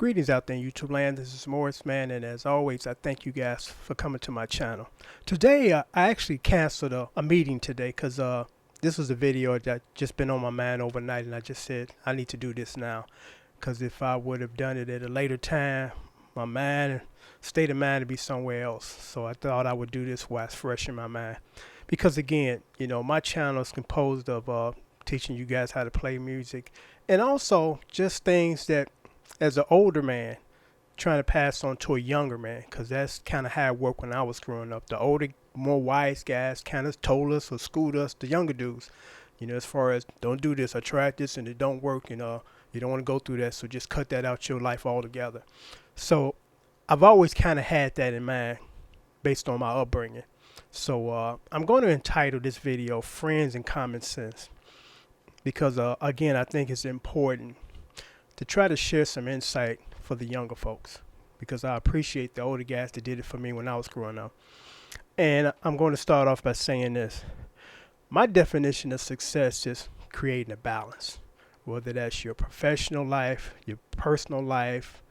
Greetings out there in YouTube land. This is Morris Man, and as always, I thank you guys for coming to my channel. Today, I actually canceled a meeting today because this was a video that just been on my mind overnight, and I just said I need to do this now. Because if I would have done it at a later time, my state of mind would be somewhere else. So I thought I would do this while it's fresh in my mind. Because again, my channel is composed of teaching you guys how to play music, and also just things that as an older man trying to pass on to a younger man, because that's kind of how it worked when I was growing up. The older, more wise guys kind of told us or schooled us, the younger dudes, as far as don't do this or try this and it don't work, you don't want to go through that, so just cut that out your life altogether. So I've always kind of had that in mind based on my upbringing. So I'm going to entitle this video Friends and Common Sense because, again, I think it's important to try to share some insight for the younger folks, because I appreciate the older guys that did it for me when I was growing up. And I'm going to start off by saying this. My definition of success is creating a balance, whether that's your professional life, your personal life,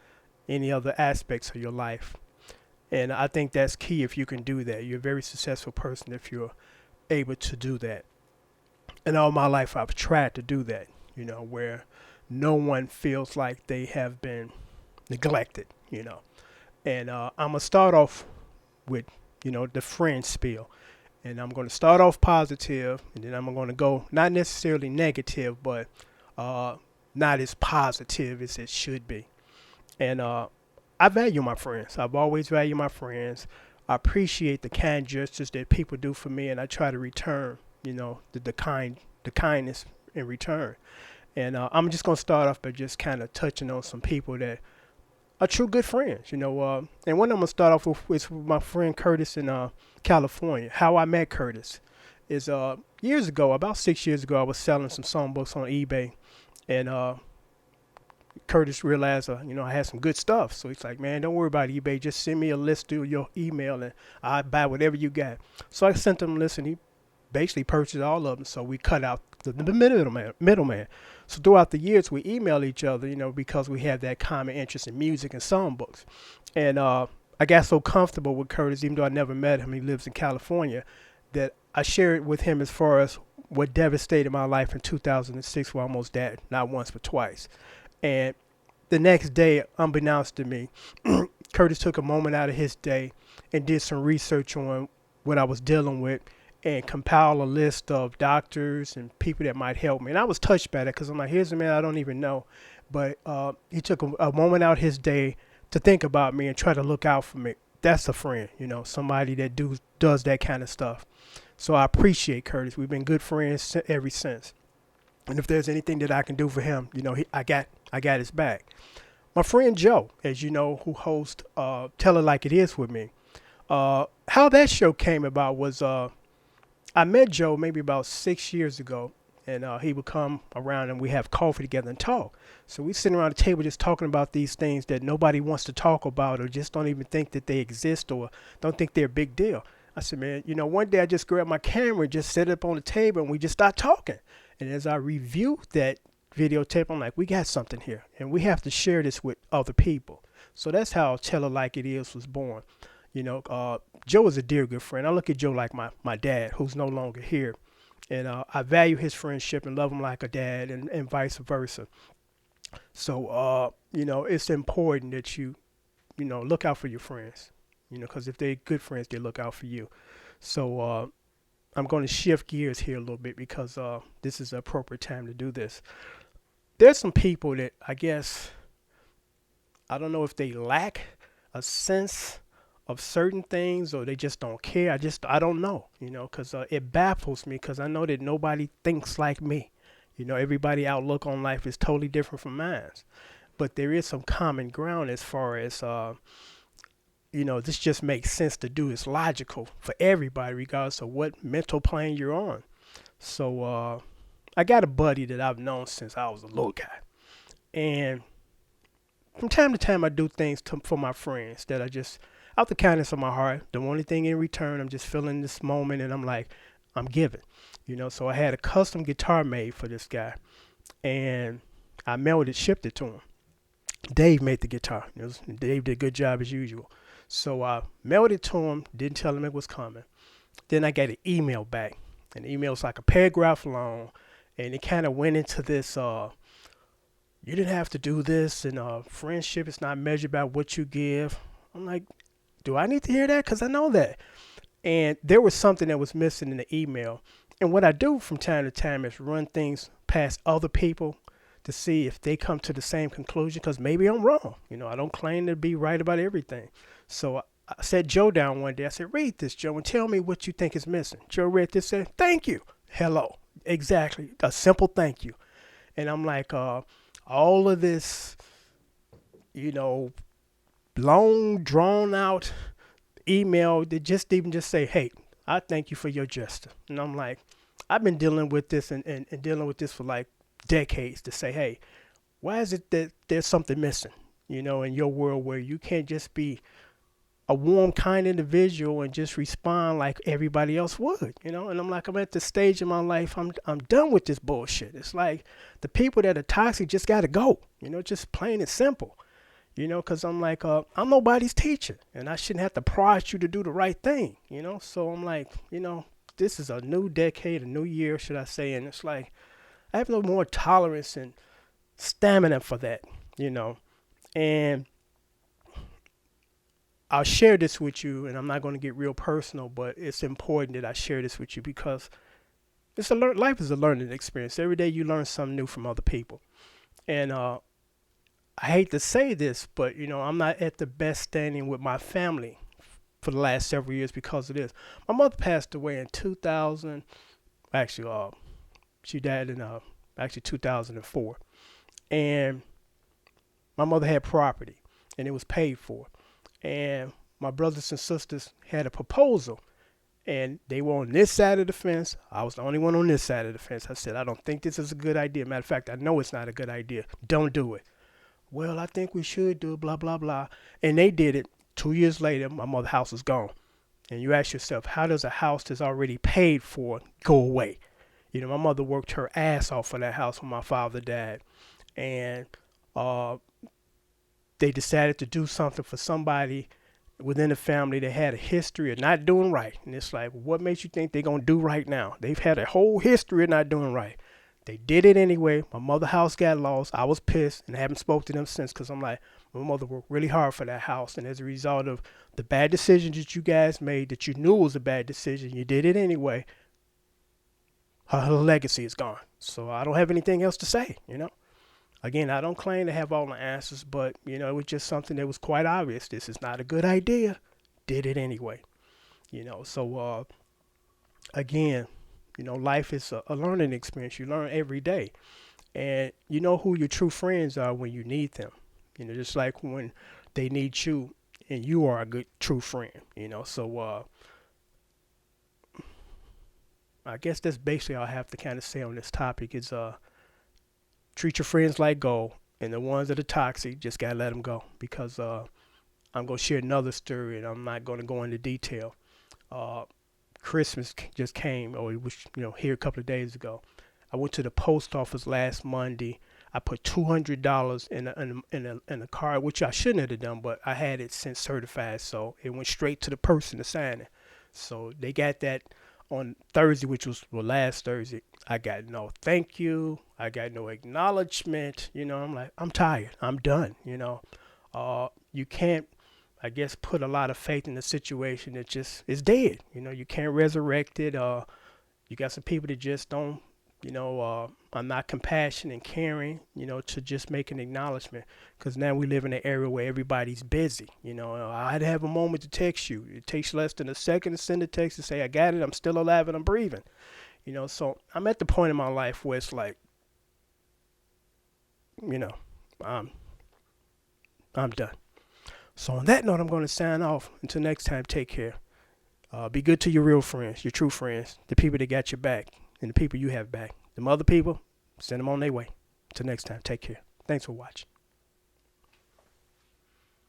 any other aspects of your life. And I think that's key if you can do that. You're a very successful person if you're able to do that. And all my life I've tried to do that, where no one feels like they have been neglected, And I'm going to start off with, the friend spiel. And I'm going to start off positive, and then I'm going to go not necessarily negative, but not as positive as it should be. And I value my friends. I've always valued my friends. I appreciate the kind gestures that people do for me, and I try to return, the kindness in return. And I'm just going to start off by just kind of touching on some people that are true good friends, and one I'm going to start off with is my friend Curtis in California. How I met Curtis is years ago, about 6 years ago, I was selling some songbooks on eBay, and Curtis realized, I had some good stuff. So he's like, man, don't worry about eBay. Just send me a list through your email, and I'll buy whatever you got. So I sent him a list, and he basically purchased all of them. So we cut out the middleman. So throughout the years, we emailed each other, because we had that common interest in music and songbooks. And I got so comfortable with Curtis, even though I never met him, he lives in California, that I shared with him as far as what devastated my life in 2006, where I almost died, not once but twice. And the next day, unbeknownst to me, Curtis took a moment out of his day and did some research on what I was dealing with, and compile a list of doctors and people that might help me. And I was touched by that because I'm like, here's a man I don't even know. But he took a moment out his day to think about me and try to look out for me. That's a friend, somebody that does that kind of stuff. So I appreciate Curtis. We've been good friends ever since. And if there's anything that I can do for him, I got his back. My friend Joe, as you know, who hosts Tell It Like It Is with me. How that show came about was I met Joe maybe about 6 years ago, and he would come around and we have coffee together and talk. So we sit around the table just talking about these things that nobody wants to talk about, or just don't even think that they exist, or don't think they're a big deal. I said, man, one day I just grabbed my camera and just set it up on the table, and we just start talking. And as I reviewed that videotape, I'm like, we got something here, and we have to share this with other people. So that's how Tell It Like It Is was born. Joe is a dear good friend. I look at Joe like my dad, who's no longer here. And I value his friendship and love him like a dad, and vice versa. So, it's important that you look out for your friends, because if they're good friends, they look out for you. So I'm going to shift gears here a little bit because this is the appropriate time to do this. There's some people that I guess, I don't know if they lack a sense of certain things or they just don't care. I don't know, because it baffles me, because I know that nobody thinks like me. Everybody outlook on life is totally different from mine. But there is some common ground as far as, this just makes sense to do. It's logical for everybody, regardless of what mental plane you're on. So I got a buddy that I've known since I was a little guy. And from time to time, I do things for my friends that I just, out the kindness of my heart, the only thing in return, I'm just feeling this moment, and I'm like, I'm giving. So I had a custom guitar made for this guy, and I mailed it, shipped it to him. Dave made the guitar. Dave did a good job as usual. So I mailed it to him, didn't tell him it was coming. Then I got an email back. And the email was like a paragraph long. And it kind of went into this, you didn't have to do this. And friendship is not measured by what you give. I'm like, do I need to hear that? Because I know that. And there was something that was missing in the email. And what I do from time to time is run things past other people to see if they come to the same conclusion, because maybe I'm wrong. I don't claim to be right about everything. So I sat Joe down one day. I said, read this, Joe, and tell me what you think is missing. Joe read this, said, thank you. Hello. Exactly. A simple thank you. And I'm like, all of this, long, drawn out email that just even just say, hey, I thank you for your gesture. And I'm like, I've been dealing with this and dealing with this for like decades to say, hey, why is it that there's something missing, in your world where you can't just be a warm, kind individual and just respond like everybody else would, And I'm like, I'm at the stage in my life, I'm done with this bullshit. It's like the people that are toxic just got to go, just plain and simple, because I'm like, I'm nobody's teacher and I shouldn't have to prod you to do the right thing, So I'm like, this is a new decade, a new year, should I say. And it's like, I have no more tolerance and stamina for that, and I'll share this with you, and I'm not going to get real personal, but it's important that I share this with you because life is a learning experience. Every day you learn something new from other people. And I hate to say this, but, I'm not at the best standing with my family for the last several years because of this. My mother passed away in 2000. Actually, she died in 2004. And my mother had property, and it was paid for. And my brothers and sisters had a proposal, and they were on this side of the fence. I was the only one on this side of the fence. I said, I don't think this is a good idea. Matter of fact, I know it's not a good idea. Don't do it. Well, I think we should do it, blah, blah, blah. And they did it. 2 years later, my mother's house is gone. And you ask yourself, how does a house that's already paid for go away? My mother worked her ass off for that house when my father died. And they decided to do something for somebody within the family that had a history of not doing right. And it's like, what makes you think they're going to do right now? They've had a whole history of not doing right. They did it anyway. My mother's house got lost. I was pissed and haven't spoke to them since because I'm like, my mother worked really hard for that house. And as a result of the bad decisions that you guys made that you knew was a bad decision, you did it anyway, her legacy is gone. So I don't have anything else to say, Again, I don't claim to have all the answers, but, it was just something that was quite obvious. This is not a good idea. Did it anyway. So, again, life is a learning experience. You learn every day. And you know who your true friends are when you need them. Just like when they need you and you are a good true friend, So, I guess that's basically all I have to kind of say on this topic is, treat your friends like gold, and the ones that are toxic, just gotta let them go. Because I'm gonna share another story, and I'm not gonna go into detail. Christmas just came, or it was here a couple of days ago. I went to the post office last Monday. I put $200 in a card, which I shouldn't have done, but I had it sent certified, so it went straight to the person to sign it. So they got that on Thursday, which was last Thursday. I got no thank you. I got no acknowledgement. I'm like, I'm tired. I'm done. You can't, I guess, put a lot of faith in a situation that just is dead. You can't resurrect it. You got some people that just don't, are not compassionate and caring, to just make an acknowledgement. Because now we live in an area where everybody's busy. I'd have a moment to text you. It takes less than a second to send a text to say, I got it. I'm still alive and I'm breathing. So I'm at the point in my life where it's like, I'm done. So on that note, I'm going to sign off. Until next time, take care. Be good to your real friends, your true friends, the people that got your back, and the people you have back. Them other people, send them on their way. Until next time, take care. Thanks for watching.